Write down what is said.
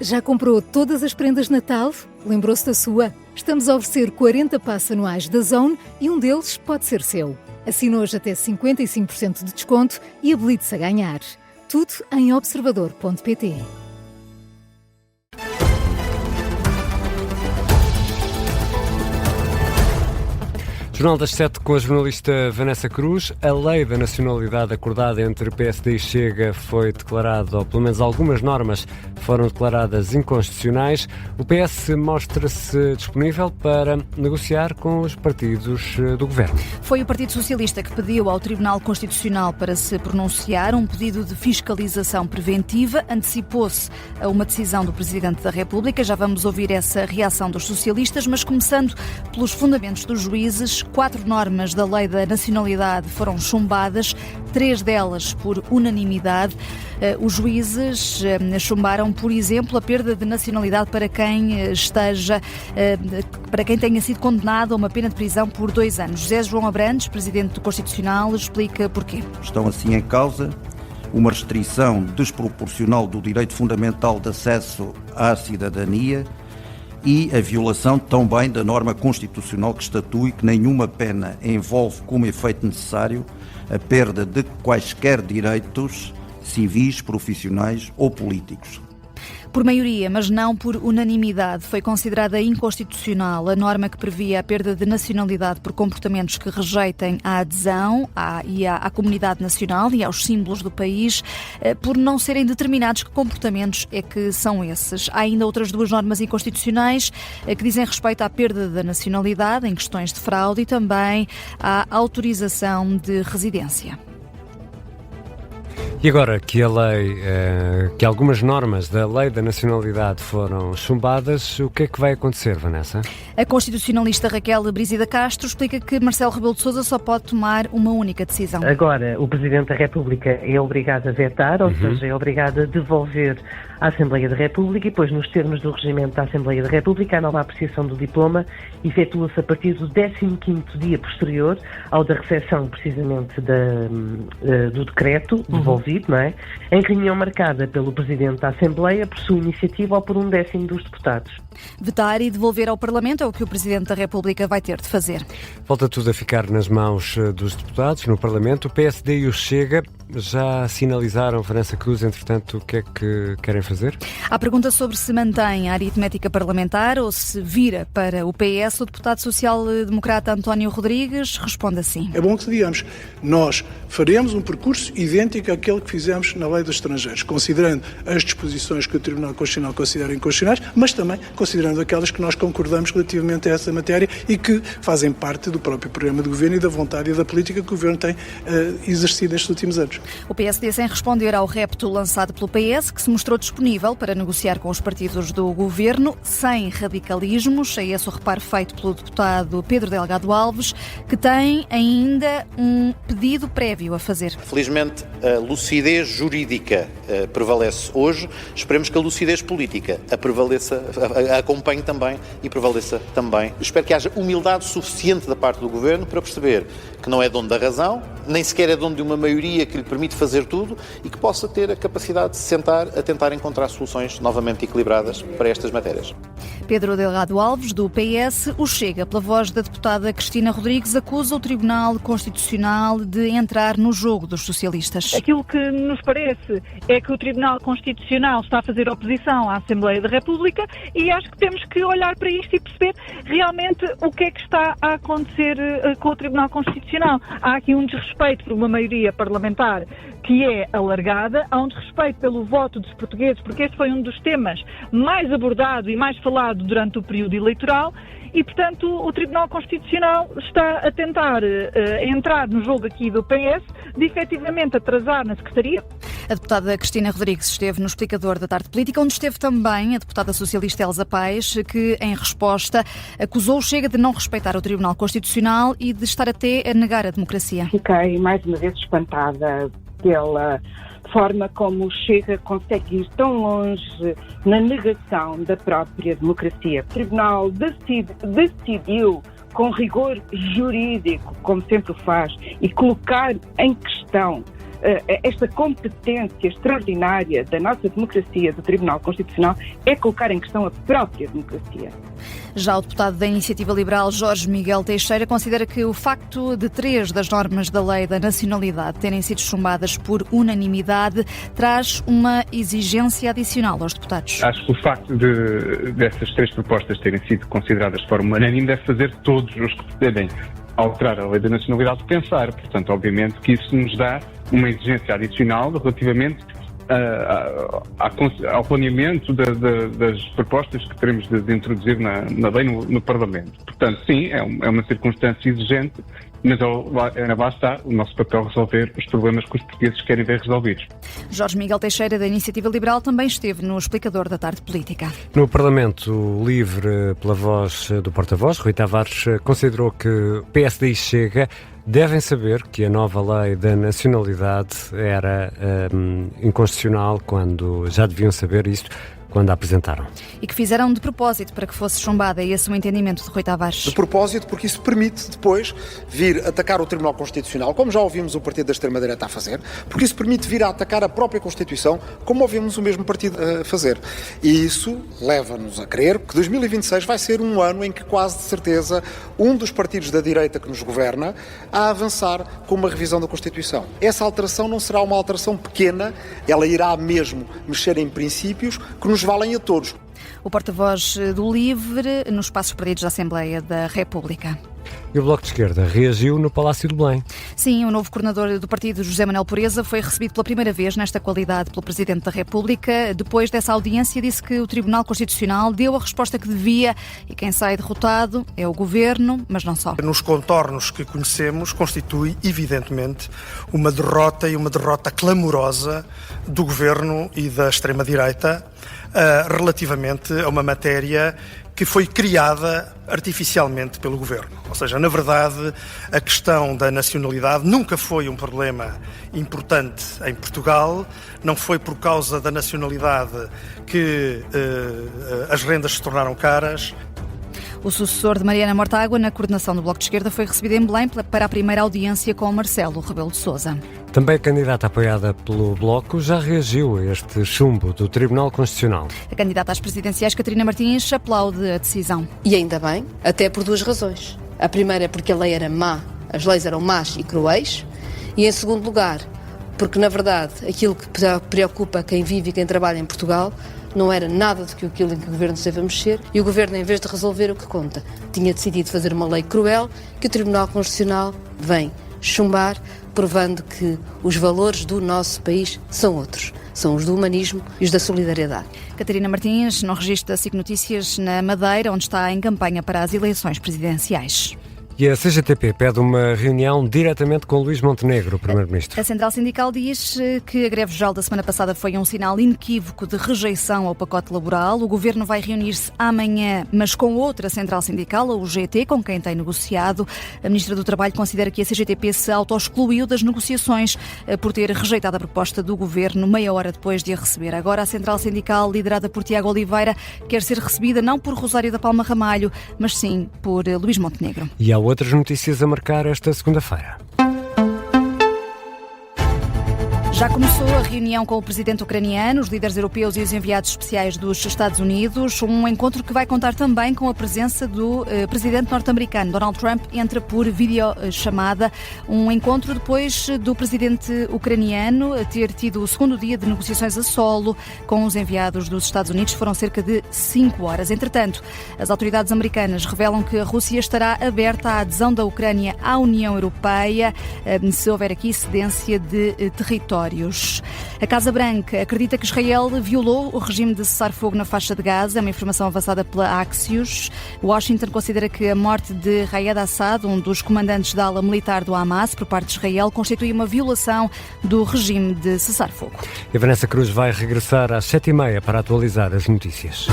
Já comprou todas as prendas de Natal? Lembrou-se da sua? Estamos a oferecer 40 passes anuais da Zone e um deles pode ser seu. Assine hoje até 55% de desconto e habilite-se a ganhar. Tudo em observador.pt. Jornal das 7 com a jornalista Vanessa Cruz. A lei da nacionalidade acordada entre PSD e Chega foi declarada, ou pelo menos algumas normas foram declaradas inconstitucionais. O PS mostra-se disponível para negociar com os partidos do governo. Foi o Partido Socialista que pediu ao Tribunal Constitucional para se pronunciar. Um pedido de fiscalização preventiva antecipou-se a uma decisão do Presidente da República. Já vamos ouvir essa reação dos socialistas, mas começando pelos fundamentos dos juízes. 4 normas da Lei da Nacionalidade foram chumbadas, 3 delas por unanimidade. Os juízes chumbaram, por exemplo, a perda de nacionalidade para quem tenha sido condenado a uma pena de prisão por 2 anos. José João Abrantes, Presidente do Constitucional, explica porquê. Estão assim em causa uma restrição desproporcional do direito fundamental de acesso à cidadania e a violação também da norma constitucional que estatui que nenhuma pena envolve como efeito necessário a perda de quaisquer direitos civis, profissionais ou políticos. Por maioria, mas não por unanimidade, foi considerada inconstitucional a norma que previa a perda de nacionalidade por comportamentos que rejeitem a adesão à comunidade nacional e aos símbolos do país, por não serem determinados que comportamentos é que são esses. Há ainda outras 2 normas inconstitucionais que dizem respeito à perda da nacionalidade em questões de fraude e também à autorização de residência. E agora que que algumas normas da Lei da Nacionalidade foram chumbadas, o que é que vai acontecer, Vanessa? A constitucionalista Raquel Brizida Castro explica que Marcelo Rebelo de Sousa só pode tomar uma única decisão. Agora, o Presidente da República é obrigado a vetar, ou seja, é obrigado a devolver à Assembleia da República e depois, nos termos do regimento da Assembleia da República, a nova apreciação do diploma efetua-se a partir do 15º dia posterior ao da recepção, precisamente, do decreto devolvido, não é? Em reunião marcada pelo Presidente da Assembleia por sua iniciativa ou por 1/10 dos deputados. Vetar e devolver ao Parlamento é o que o Presidente da República vai ter de fazer. Volta tudo a ficar nas mãos dos deputados no Parlamento. O PSD e o Chega já sinalizaram, Vanessa Cruz, entretanto, o que é que querem fazer? À pergunta sobre se mantém a aritmética parlamentar ou se vira para o PS, o deputado social-democrata António Rodrigues responde assim. É bom que digamos, nós faremos um percurso idêntico àquele que fizemos na Lei dos Estrangeiros, considerando as disposições que o Tribunal Constitucional considera inconstitucionais, mas também considerando aquelas que nós concordamos relativamente a essa matéria e que fazem parte do próprio programa de governo e da vontade e da política que o governo tem exercido nestes últimos anos. O PSD, sem responder ao repto lançado pelo PS, que se mostrou disponível para negociar com os partidos do governo, sem radicalismos, é esse o reparo feito pelo deputado Pedro Delgado Alves, que tem ainda um pedido prévio a fazer. Felizmente, a lucidez jurídica prevalece hoje. Esperemos que a lucidez política a acompanhe também e prevaleça também. Espero que haja humildade suficiente da parte do governo para perceber que não é dono da razão, nem sequer é dono de uma maioria que lhe permite fazer tudo e que possa ter a capacidade de se sentar a tentar encontrar soluções novamente equilibradas para estas matérias. Pedro Delgado Alves, do PS, o Chega, pela voz da deputada Cristina Rodrigues, acusa o Tribunal Constitucional de entrar no jogo dos socialistas. Aquilo que nos parece é que o Tribunal Constitucional está a fazer oposição à Assembleia da República e acho que temos que olhar para isto e perceber realmente o que é que está a acontecer com o Tribunal Constitucional. Há aqui um desrespeito por uma maioria parlamentar que é alargada, há um desrespeito pelo voto dos portugueses, porque este foi um dos temas mais abordado e mais falado durante o período eleitoral e, portanto, o Tribunal Constitucional está a tentar entrar no jogo aqui do PS de efetivamente atrasar na Secretaria. A deputada Cristina Rodrigues esteve no Explicador da Tarde Política, onde esteve também a deputada socialista Elsa Paes, que, em resposta, acusou o Chega de não respeitar o Tribunal Constitucional e de estar até a negar a democracia. Fiquei mais uma vez espantada pela forma como o Chega consegue ir tão longe na negação da própria democracia. O Tribunal decidiu com rigor jurídico, como sempre o faz, e colocar em questão esta competência extraordinária da nossa democracia, do Tribunal Constitucional, é colocar em questão a própria democracia. Já o deputado da Iniciativa Liberal, Jorge Miguel Teixeira, considera que o facto de 3 das normas da Lei da Nacionalidade terem sido chumbadas por unanimidade traz uma exigência adicional aos deputados. Acho que o facto dessas 3 propostas terem sido consideradas de forma unânime deve fazer todos os que pretendem alterar a Lei da Nacionalidade pensar. Portanto, obviamente que isso nos dá uma exigência adicional relativamente ao planeamento das propostas que teremos de introduzir na lei no Parlamento. Portanto, sim, é uma circunstância exigente, mas lá está o nosso papel resolver os problemas que os portugueses querem ver resolvidos. Jorge Miguel Teixeira, da Iniciativa Liberal, também esteve no Explicador da Tarde Política. No Parlamento Livre, pela voz do porta-voz, Rui Tavares, considerou que PSD e Chega devem saber que a nova lei da nacionalidade era inconstitucional quando já deviam saber isto quando a apresentaram. E que fizeram de propósito para que fosse chumbada. É esse o entendimento de Rui Tavares. De propósito, porque isso permite depois vir atacar o Tribunal Constitucional, como já ouvimos o partido da extrema-direita a fazer, porque isso permite vir a atacar a própria Constituição, como ouvimos o mesmo partido a fazer. E isso leva-nos a crer que 2026 vai ser um ano em que quase de certeza um dos partidos da direita que nos governa a avançar com uma revisão da Constituição. Essa alteração não será uma alteração pequena, ela irá mesmo mexer em princípios que nos valem a todos. O porta-voz do Livre nos Passos Perdidos da Assembleia da República. E o Bloco de Esquerda reagiu no Palácio do Belém. Sim, o novo coordenador do partido, José Manuel Pureza, foi recebido pela primeira vez nesta qualidade pelo Presidente da República. Depois dessa audiência, disse que o Tribunal Constitucional deu a resposta que devia e quem sai derrotado é o Governo, mas não só. Nos contornos que conhecemos, constitui, evidentemente, uma derrota e uma derrota clamorosa do Governo e da extrema-direita relativamente a uma matéria que foi criada artificialmente pelo Governo. Ou seja, na verdade, a questão da nacionalidade nunca foi um problema importante em Portugal, não foi por causa da nacionalidade que as rendas se tornaram caras. O sucessor de Mariana Mortágua, na coordenação do Bloco de Esquerda, foi recebido em Belém para a primeira audiência com Marcelo Rebelo de Sousa. Também a candidata apoiada pelo Bloco já reagiu a este chumbo do Tribunal Constitucional. A candidata às presidenciais, Catarina Martins, aplaude a decisão. E ainda bem, até por 2 razões. A primeira é porque a lei era má, as leis eram más e cruéis. E em segundo lugar, porque na verdade aquilo que preocupa quem vive e quem trabalha em Portugal não era nada do que aquilo em que o Governo se deve mexer, e o Governo, em vez de resolver o que conta, tinha decidido fazer uma lei cruel que o Tribunal Constitucional vem chumbar, provando que os valores do nosso país são outros. São os do humanismo e os da solidariedade. Catarina Martins, no registro da SIC Notícias, na Madeira, onde está em campanha para as eleições presidenciais. E a CGTP pede uma reunião diretamente com Luís Montenegro, o Primeiro-Ministro. A Central Sindical diz que a greve geral da semana passada foi um sinal inequívoco de rejeição ao pacote laboral. O Governo vai reunir-se amanhã, mas com outra Central Sindical, a UGT, com quem tem negociado. A Ministra do Trabalho considera que a CGTP se auto-excluiu das negociações por ter rejeitado a proposta do Governo meia hora depois de a receber. Agora a Central Sindical, liderada por Tiago Oliveira, quer ser recebida não por Rosário da Palma Ramalho, mas sim por Luís Montenegro. E há outras notícias a marcar esta segunda-feira. Já começou a reunião com o presidente ucraniano, os líderes europeus e os enviados especiais dos Estados Unidos. Um encontro que vai contar também com a presença do presidente norte-americano. Donald Trump entra por videochamada. Um encontro depois do presidente ucraniano ter tido o segundo dia de negociações a solo com os enviados dos Estados Unidos. Foram cerca de 5 horas. Entretanto, as autoridades americanas revelam que a Rússia estará aberta à adesão da Ucrânia à União Europeia se houver aqui cedência de território. A Casa Branca acredita que Israel violou o regime de cessar-fogo na faixa de Gaza. É uma informação avançada pela Axios. Washington considera que a morte de Riyad Assad, um dos comandantes da ala militar do Hamas, por parte de Israel, constitui uma violação do regime de cessar-fogo. E a Vanessa Cruz vai regressar às 7h30 para atualizar as notícias.